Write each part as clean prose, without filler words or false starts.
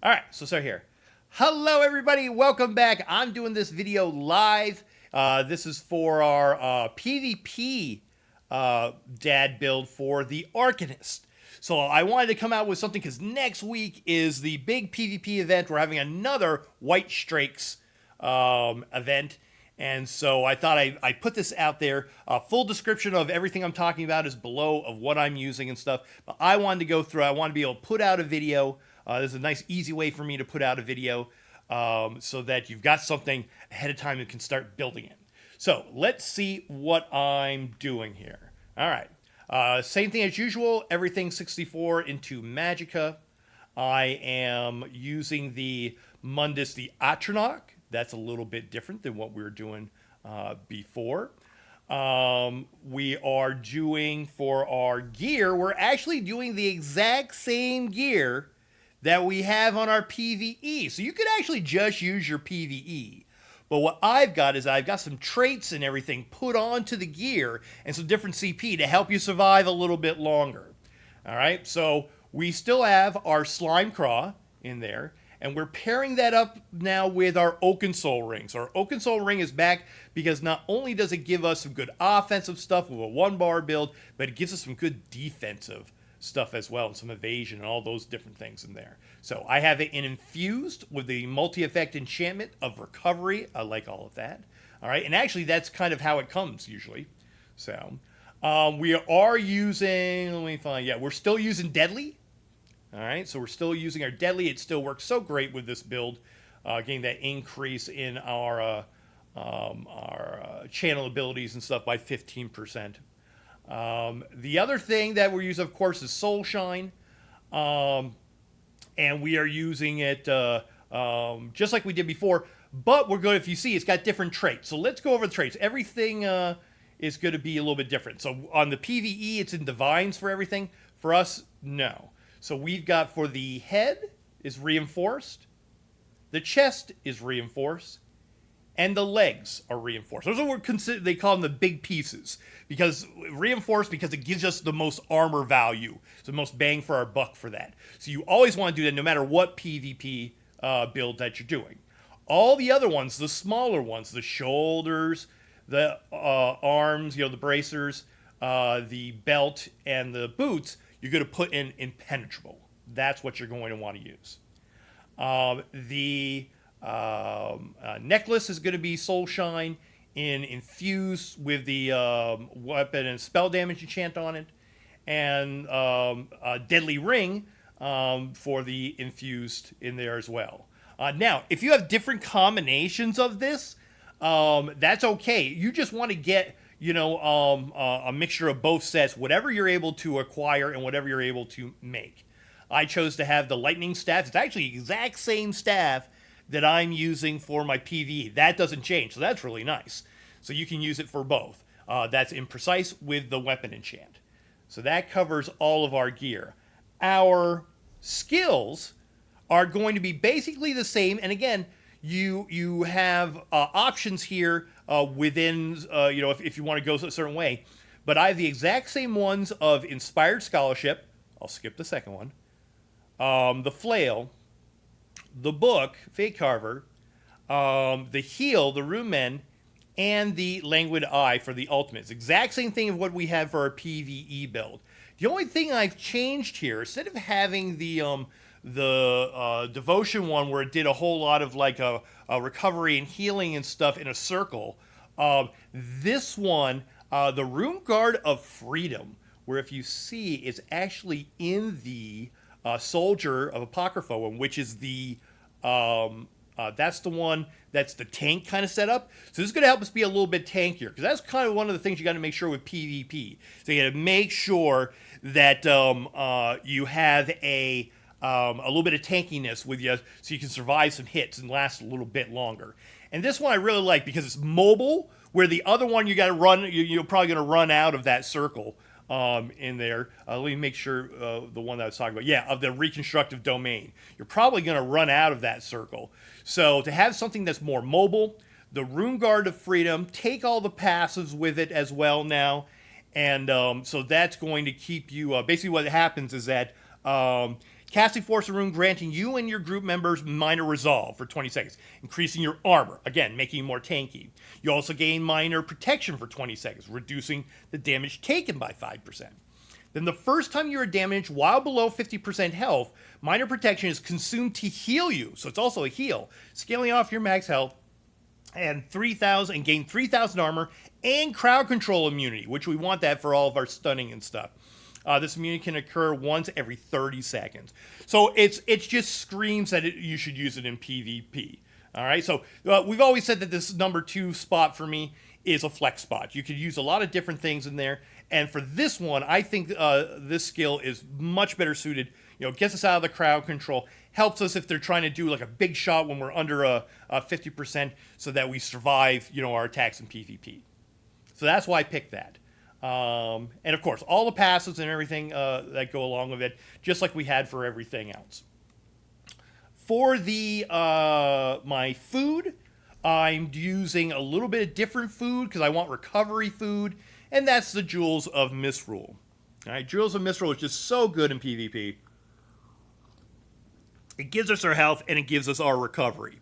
All right, so start here. Hello, everybody. Welcome back. I'm doing this video live. This is for our PvP dad build for the Arcanist. So I wanted to come out with something because next week is the big PvP event. We're having another White Strakes event. And so I thought I'd put this out there. Full description of everything I'm talking about is below of what I'm using and stuff. But I wanted to go through. I want to be able to put out a video. This is a nice, easy way for me to put out a video so that you've got something ahead of time and can start building it. So let's see what I'm doing here. All right. Same thing as usual. Everything 64 into Magicka. I am using the Mundus, the Atronach. That's a little bit different than what we were doing before. We are doing for our gear, we're actually doing the exact same gear that we have on our PvE. So you could actually just use your PvE. But what I've got is I've got some traits and everything put onto the gear and some different CP to help you survive a little bit longer. All right, so we still have our Slimecraw in there, and we're pairing that up now with our Oakensoul ring. So our Oakensoul ring is back because not only does it give us some good offensive stuff with a 1-bar build, but it gives us some good defensive stuff as well, and some evasion and all those different things in there. So I have it in Infused with the multi-effect enchantment of recovery. I like all of that. All right, and actually that's kind of how it comes usually. So we are using, let me find, yeah, we're still using Deadly. All right, so we're still using our Deadly. It still works so great with this build, getting that increase in our channel abilities and stuff by 15%. The other thing that we're using, of course, is Soulshine, and we are using it just like we did before, but we're going, if you see, it's got different traits. So let's go over the traits. Everything is going to be a little bit different. So on the PvE, it's in Divines for everything. For us, no. So we've got for the head is reinforced, the chest is reinforced, and the legs are reinforced. Those are what they call them the big pieces, because reinforced because it gives us the most armor value, so the most bang for our buck for that. So you always want to do that no matter what PvP build that you're doing. All the other ones, the smaller ones, the shoulders, the arms, the bracers, the belt, and the boots, you're going to put in Impenetrable. That's what you're going to want to use. The necklace is going to be Soulshine in Infused with the weapon and spell damage enchant on it, and a Deadly Ring for the Infused in there as well. Now, if you have different combinations of this, that's okay. You just want to get a mixture of both sets, whatever you're able to acquire and whatever you're able to make. I chose to have the lightning staff. It's actually the exact same staff that I'm using for my PvE. That doesn't change, so that's really nice. So you can use it for both. That's imprecise with the weapon enchant. So that covers all of our gear. Our skills are going to be basically the same, and again, you have options here within, if you want to go a certain way. But I have the exact same ones of Inspired Scholarship. I'll skip the second one. The Flail, the Book, Fate Carver, the Heal, the Rune Men, and the Languid Eye for the Ultimates. Exact same thing of what we have for our PvE build. The only thing I've changed here, instead of having the Devotion one where it did a whole lot of like a recovery and healing and stuff in a circle, this one, the Rune Guard of Freedom, where if you see, it's actually in the Soldier of Apocrypha one, which is the that's the one that's the tank kind of setup. So this is going to help us be a little bit tankier, because that's kind of one of the things you got to make sure with PvP. So you got to make sure that you have a little bit of tankiness with you, so you can survive some hits and last a little bit longer. And this one I really like because it's mobile, where the other one you got to run. You're probably going to run out of that circle in there. Let me make sure the one that I was talking about. Yeah, of the reconstructive domain. You're probably going to run out of that circle. So to have something that's more mobile, the Rune Guard of Freedom, take all the passives with it as well now. And so that's going to keep you, basically what happens is that Casting Force of Rune granting you and your group members minor resolve for 20 seconds, increasing your armor, again, making you more tanky. You also gain minor protection for 20 seconds, reducing the damage taken by 5%. Then the first time you are damaged while below 50% health, minor protection is consumed to heal you, so it's also a heal, scaling off your max health, and 3,000 and gain 3,000 armor and crowd control immunity, which we want that for all of our stunning and stuff. This immunity can occur once every 30 seconds. So it just screams that you should use it in PvP. All right, so we've always said that this number 2 spot for me is a flex spot. You could use a lot of different things in there. And for this one, I think this skill is much better suited. Gets us out of the crowd control, helps us if they're trying to do like a big shot when we're under a 50%, so that we survive, our attacks in PvP. So that's why I picked that. And of course, all the passives and everything that go along with it, just like we had for everything else. For the my food, I'm using a little bit of different food because I want recovery food, and that's the Jewels of Misrule. All right, Jewels of Misrule is just so good in PvP. It gives us our health and it gives us our recovery.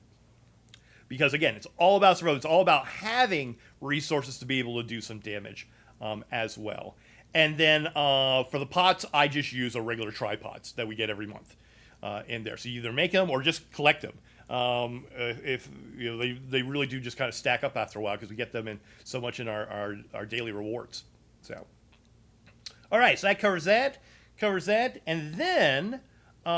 Because again, it's all about survival. It's all about having resources to be able to do some damage as well. And then for the pots, I just use our regular tripods that we get every month in there. So you either make them or just collect them. If they really do just kind of stack up after a while because we get them in so much in our daily rewards. So, all right, so that covers that. And then the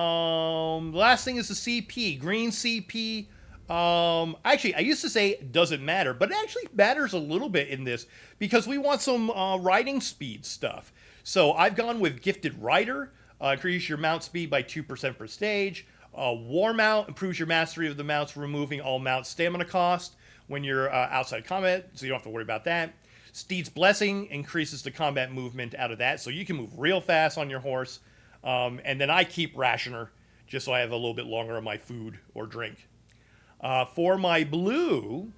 last thing is the CP, green CP. Actually, I used to say it doesn't matter, but it actually matters a little bit in this because we want some riding speed stuff. So I've gone with Gifted Rider, increase your mount speed by 2% per stage. War Mount improves your mastery of the mounts, removing all mount stamina cost when you're outside combat, so you don't have to worry about that. Steed's Blessing increases the combat movement out of that, so you can move real fast on your horse. And then I keep Rationer, just so I have a little bit longer of my food or drink. For my blue,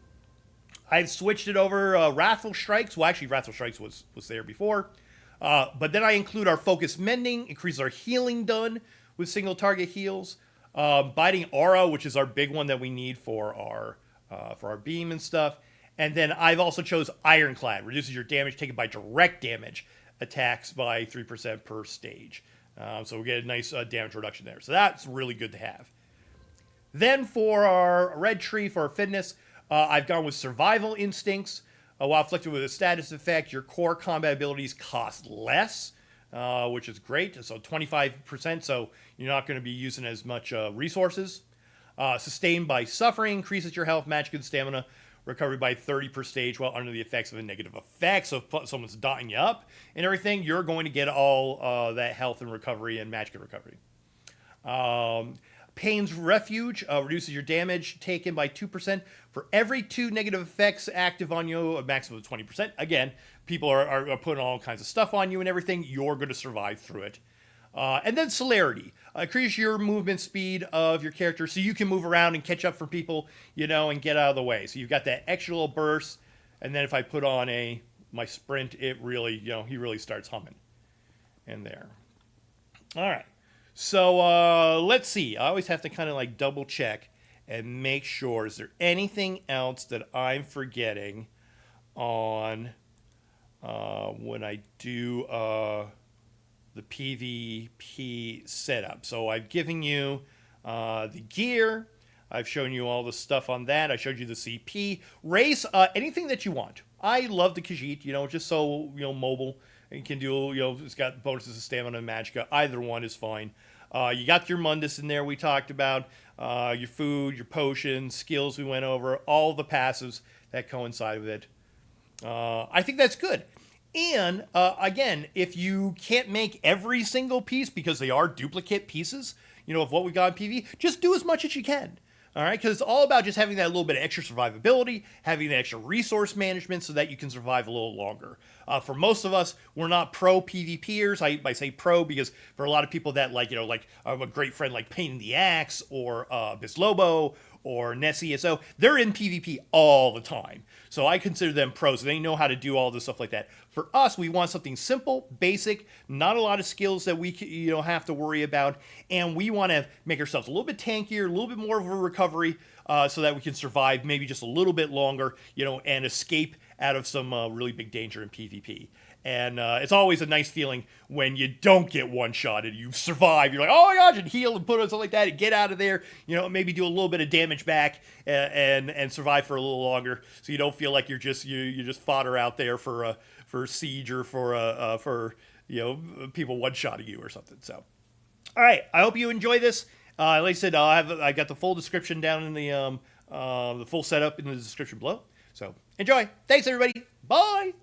I've switched it over Wrathful Strikes. Well, actually, Wrathful Strikes was there before. But then I include our Focus Mending, increases our healing done with single target heals. Biting Aura, which is our big one that we need for our beam and stuff. And then I've also chose Ironclad, reduces your damage taken by direct damage attacks by 3% per stage. So we get a nice damage reduction there. So that's really good to have. Then for our red tree, for our fitness, I've gone with Survival Instincts. While afflicted with a status effect, your core combat abilities cost less, which is great. So 25%, so you're not going to be using as much resources. Sustained by Suffering increases your health, magic, and stamina recovery by 30 per stage while under the effects of a negative effect. So if someone's dotting you up and everything, you're going to get all that health and recovery and magic and recovery. Pain's Refuge reduces your damage taken by 2% for every 2 negative effects active on you, a maximum of 20%. Again, people are putting all kinds of stuff on you and everything. You're going to survive through it. And then Celerity. Increase your movement speed of your character so you can move around and catch up for people, and get out of the way. So you've got that extra little burst. And then if I put on my sprint, it really, he really starts humming in there. All right. So let's see. I always have to kind of like double check and make sure. Is there anything else that I'm forgetting on when I do the PvP setup? So I've given you the gear. I've shown you all the stuff on that. I showed you the CP. Race, anything that you want. I love the Khajiit, just so, mobile. You can do, it's got bonuses of stamina and magicka. Either one is fine. You got your Mundus in there we talked about. Your food, your potions, skills we went over. All the passives that coincide with it. I think that's good. And, again, if you can't make every single piece because they are duplicate pieces, of what we got in PvP, just do as much as you can. All right, because it's all about just having that little bit of extra survivability, having that extra resource management so that you can survive a little longer. For most of us, we're not pro PvPers. I say pro because for a lot of people that like, like I have a great friend like Pain in the Axe or Bislobo or Ness ESO, they're in PvP all the time. So I consider them pros. They know how to do all this stuff like that. For us, we want something simple, basic, not a lot of skills that we have to worry about, and we want to make ourselves a little bit tankier, a little bit more of a recovery, so that we can survive maybe just a little bit longer, and escape out of some really big danger in PvP. And it's always a nice feeling when you don't get one-shotted. You survive. You're like, oh my gosh, and heal and put on something like that and get out of there. Maybe do a little bit of damage back and survive for a little longer, so you don't feel like you're just fodder out there for siege or for people one-shotting you or something. So, all right, I hope you enjoy this. Like I said, I got the full description down in the full setup in the description below. So enjoy. Thanks, everybody. Bye.